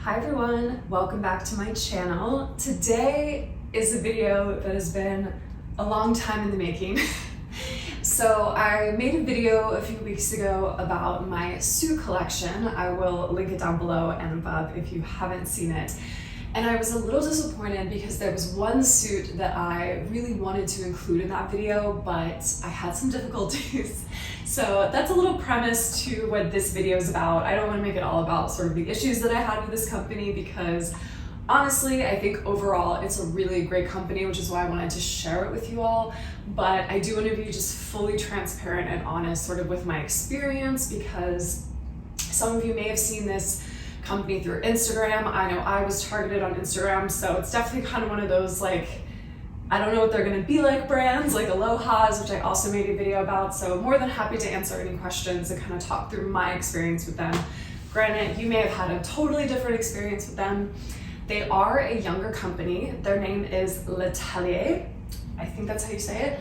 Hi everyone, welcome back to my channel. Today is a video that has been a long time in the making. So I made a video a few weeks ago about my suit collection. I will link it down below and above if you haven't seen it. And I was a little disappointed because there was one suit that I really wanted to include in that video, but I had some difficulties. So that's a little premise to what this video is about. I don't want to make it all about sort of the issues that I had with this company because honestly, I think overall it's a really great company, which is why I wanted to share it with you all. But I do want to be just fully transparent and honest sort of with my experience because some of you may have seen this company through Instagram. I know I was targeted on Instagram, so it's definitely kind of one of those like, I don't know what they're gonna be like brands, like Aloha's, which I also made a video about, so I'm more than happy to answer any questions and kind of talk through my experience with them. Granted, you may have had a totally different experience with them. They are a younger company. Their name is Lattelier. I think that's how you say it,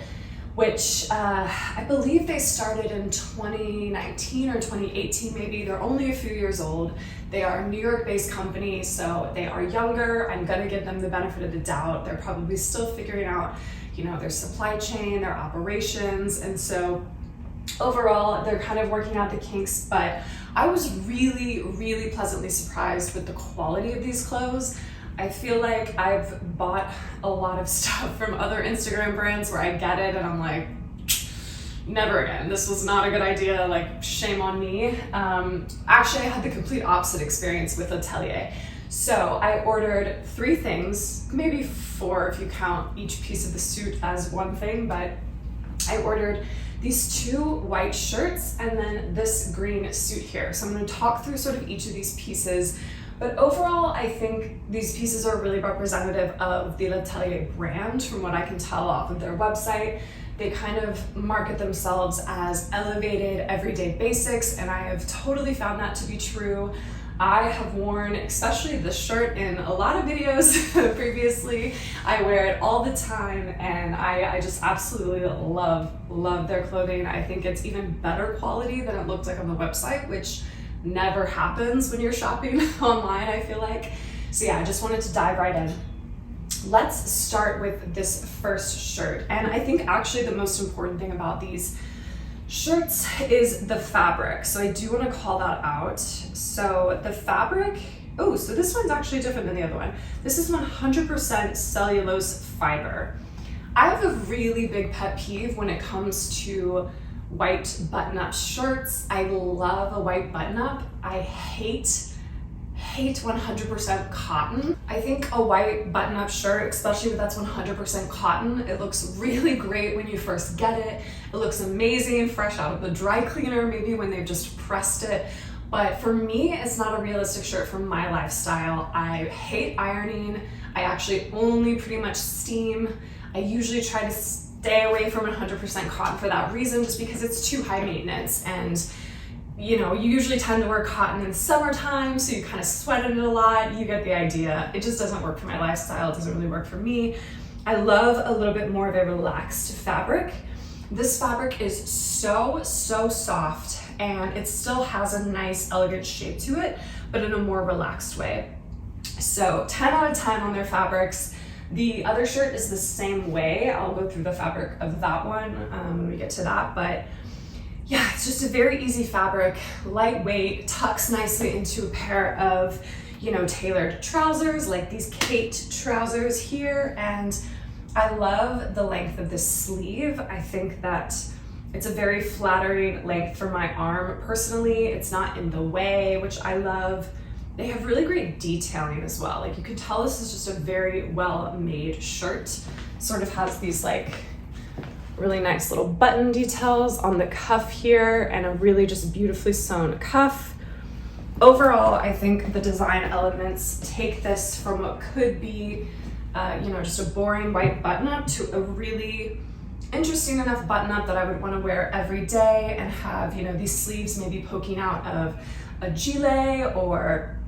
which I believe they started in 2019 or 2018 maybe. They're only a few years old. They are a New York-based company, so they are younger. I'm gonna give them the benefit of the doubt. They're probably still figuring out, their supply chain, their operations, and so overall, they're kind of working out the kinks, but I was really, really pleasantly surprised with the quality of these clothes. I feel like I've bought a lot of stuff from other Instagram brands where I get it and I'm like, never again. This was not a good idea, like shame on me. Actually, I had the complete opposite experience with Lattelier. So I ordered 3 things, maybe 4 if you count each piece of the suit as one thing, but I ordered these 2 white shirts and then this green suit here. So I'm gonna talk through sort of each of these pieces. But overall, I think these pieces are really representative of the Lattelier brand from what I can tell off of their website. They kind of market themselves as elevated everyday basics, and I have totally found that to be true. I have worn, especially this shirt in a lot of videos previously. I wear it all the time and I just absolutely love their clothing. I think it's even better quality than it looked like on the website, which never happens when you're shopping online, I feel like. So yeah, I just wanted to dive right in. Let's start with this first shirt. And I think actually the most important thing about these shirts is the fabric. So I do want to call that out. So the fabric, so this one's actually different than the other one. This is 100% cellulose fiber. I have a really big pet peeve when it comes to white button-up shirts. I love a white button-up. I hate 100% cotton. I think a white button-up shirt, especially if that's 100% cotton, it looks really great when you first get it. It looks amazing, fresh out of the dry cleaner, maybe when they've just pressed it. But for me, it's not a realistic shirt for my lifestyle. I hate ironing. I actually only pretty much steam. I usually try to stay away from 100% cotton for that reason, just because it's too high maintenance. And you usually tend to wear cotton in summertime, so you kind of sweat in it a lot. You get the idea. It just doesn't work for my lifestyle. It doesn't really work for me. I love a little bit more of a relaxed fabric. This fabric is so soft, and it still has a nice, elegant shape to it, but in a more relaxed way. So 10 out of 10 on their fabrics. The other shirt is the same way. I'll go through the fabric of that one when we get to that, but yeah, it's just a very easy fabric, lightweight, tucks nicely into a pair of, tailored trousers, like these Kate trousers here. And I love the length of this sleeve. I think that it's a very flattering length for my arm. Personally, it's not in the way, which I love. They have really great detailing as well. Like you can tell this is just a very well-made shirt. Sort of has these like really nice little button details on the cuff here and a really just beautifully sewn cuff. Overall, I think the design elements take this from what could be, just a boring white button-up to a really interesting enough button-up that I would want to wear every day and have, these sleeves maybe poking out of a gilet or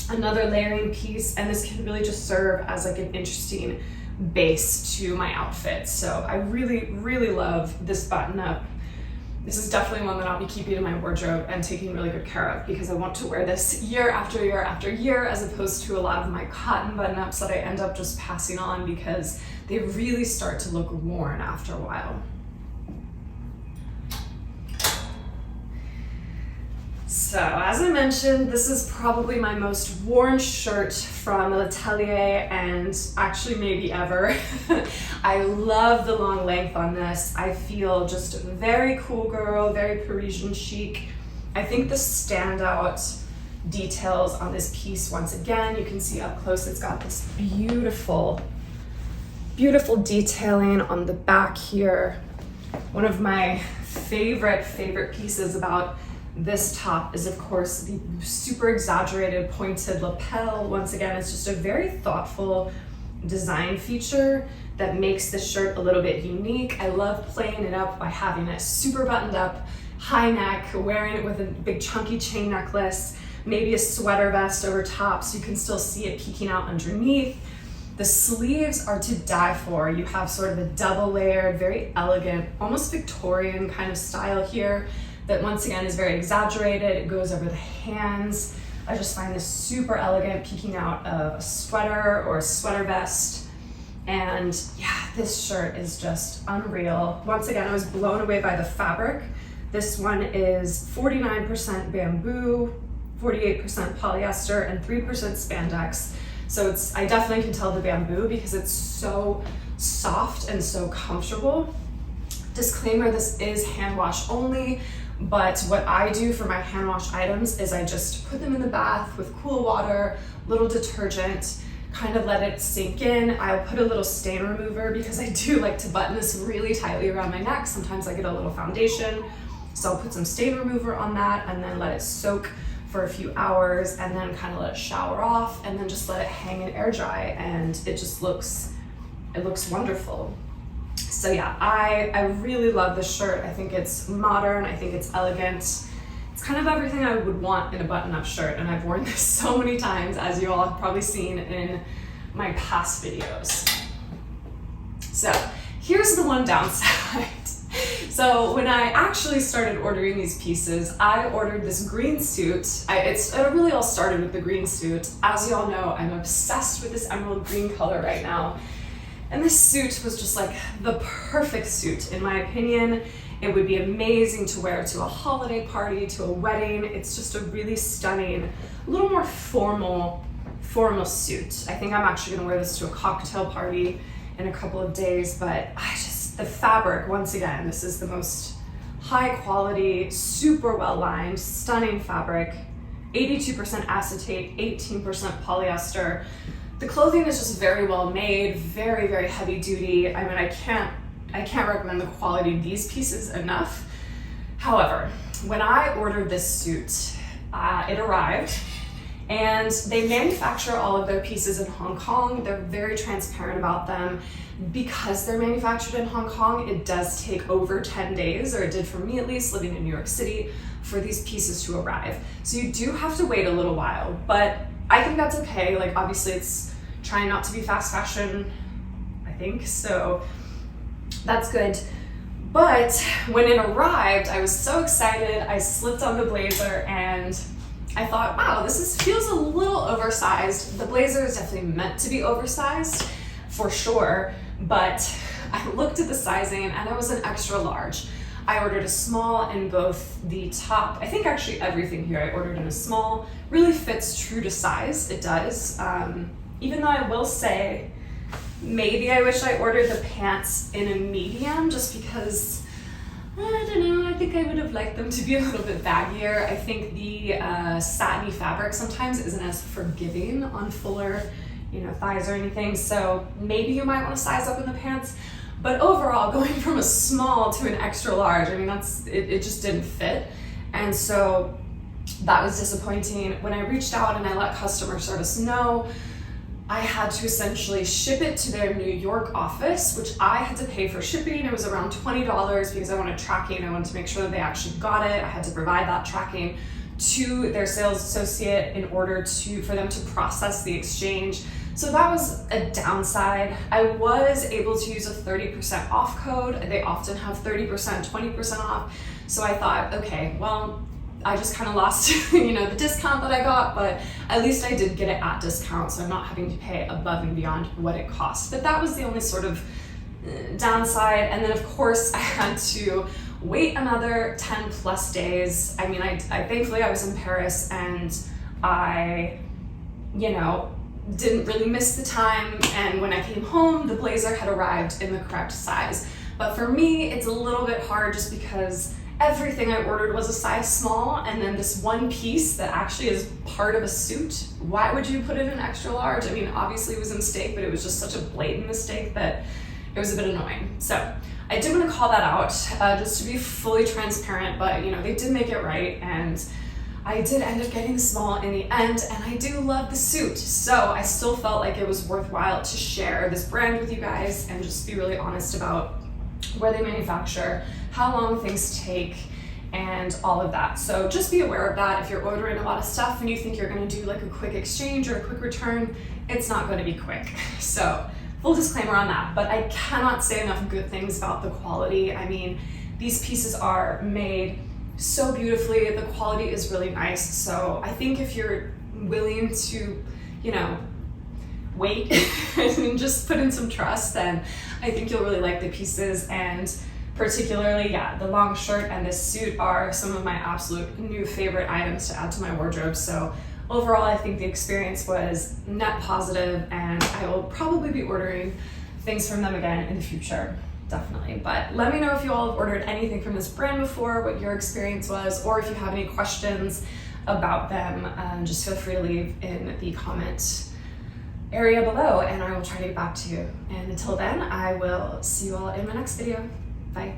another layering piece. And this can really just serve as like an interesting base to my outfit. So I really love this button up. this is definitely one that I'll be keeping in my wardrobe and taking really good care of, because I want to wear this year after year after year, as opposed to a lot of my cotton button-ups that I end up just passing on because they really start to look worn after a while. So as I mentioned, this is probably my most worn shirt from Lattelier, and actually maybe ever. I love the long length on this. I feel just very cool girl, very Parisian chic. I think the standout details on this piece, once again, you can see up close, it's got this beautiful, beautiful detailing on the back here. One of my favorite pieces about this top is, of course, the super exaggerated pointed lapel. Once again, it's just a very thoughtful design feature that makes this shirt a little bit unique. I love playing it up by having it super buttoned up, high neck, wearing it with a big chunky chain necklace, maybe a sweater vest over top so you can still see it peeking out underneath. The sleeves are to die for. You have sort of a double layered, very elegant, almost Victorian kind of style here that once again is very exaggerated. It goes over the hands. I just find this super elegant, peeking out of a sweater or a sweater vest. And yeah, this shirt is just unreal. Once again, I was blown away by the fabric. This one is 49% bamboo, 48% polyester, and 3% spandex. So I definitely can tell the bamboo because it's so soft and so comfortable. Disclaimer, this is hand wash only. But what I do for my hand wash items is I just put them in the bath with cool water, little detergent, kind of let it sink in. I'll put a little stain remover because I do like to button this really tightly around my neck. Sometimes I get a little foundation, so I'll put some stain remover on that and then let it soak for a few hours and then kind of let it shower off and then just let it hang and air dry, and it just looks wonderful. So yeah, I really love this shirt. I think it's modern, I think it's elegant. It's kind of everything I would want in a button-up shirt, and I've worn this so many times, as you all have probably seen in my past videos. So here's the one downside. So when I actually started ordering these pieces, I ordered this green suit. It really all started with the green suit. As you all know, I'm obsessed with this emerald green color right now. And this suit was just like the perfect suit, in my opinion. It would be amazing to wear to a holiday party, to a wedding. It's just a really stunning, a little more formal suit. I think I'm actually gonna wear this to a cocktail party in a couple of days, but the fabric, once again, this is the most high quality, super well lined, stunning fabric, 82% acetate, 18% polyester. The clothing is just very well made, very, very heavy duty. I mean, I can't recommend the quality of these pieces enough. However, when I ordered this suit, it arrived, and they manufacture all of their pieces in Hong Kong. They're very transparent about them. Because they're manufactured in Hong Kong, it does take over 10 days, or it did for me at least, living in New York City, for these pieces to arrive. So you do have to wait a little while, but I think that's okay. Like, obviously it's trying not to be fast fashion, I think, so that's good. But when it arrived, I was so excited. I slipped on the blazer and I thought, wow, this feels a little oversized. The blazer is definitely meant to be oversized, for sure, but I looked at the sizing and it was an extra large. I ordered a small in both the top, I think actually everything here I ordered in a small. Really fits true to size, it does. Even though I will say, maybe I wish I ordered the pants in a medium, just because, I don't know, I think I would have liked them to be a little bit baggier. I think the satiny fabric sometimes isn't as forgiving on fuller, thighs or anything, so maybe you might want to size up in the pants. But overall, going from a small to an extra large, I mean, it just didn't fit. And so that was disappointing. When I reached out and I let customer service know, I had to essentially ship it to their New York office, which I had to pay for shipping. It was around $20 because I wanted tracking. I wanted to make sure that they actually got it. I had to provide that tracking to their sales associate in order for them to process the exchange. So that was a downside. I was able to use a 30% off code. They often have 30%, 20% off. So I thought, okay, well, I just kind of lost, you know, the discount that I got, but at least I did get it at discount, so I'm not having to pay above and beyond what it cost. But that was the only sort of downside. And then of course I had to wait another 10 plus days. I mean, I thankfully I was in Paris and I, you know, didn't really miss the time. And when I came home, the blazer had arrived in the correct size. But for me, it's a little bit hard just because everything I ordered was a size small, and then this one piece that actually is part of a suit, why would you put it in extra large? I mean, obviously it was a mistake, but it was just such a blatant mistake that it was a bit annoying. So I did want to call that out, just to be fully transparent, but you know, they did make it right, and I did end up getting the small in the end, and I do love the suit. So I still felt like it was worthwhile to share this brand with you guys and just be really honest about where they manufacture, how long things take, and all of that. So just be aware of that. If you're ordering a lot of stuff and you think you're going to do like a quick exchange or a quick return, it's not going to be quick. So full disclaimer on that, but I cannot say enough good things about the quality. I mean, these pieces are made so beautifully. The quality is really nice. So I think if you're willing to, you know, wait and just put in some trust, then I think you'll really like the pieces. And particularly, yeah, the long shirt and this suit are some of my absolute new favorite items to add to my wardrobe. So overall, I think the experience was net positive, and I will probably be ordering things from them again in the future, definitely. But let me know if you all have ordered anything from this brand before, what your experience was, or if you have any questions about them, just feel free to leave in the comment area below, and I will try to get back to you. And until then, I will see you all in my next video. Bye.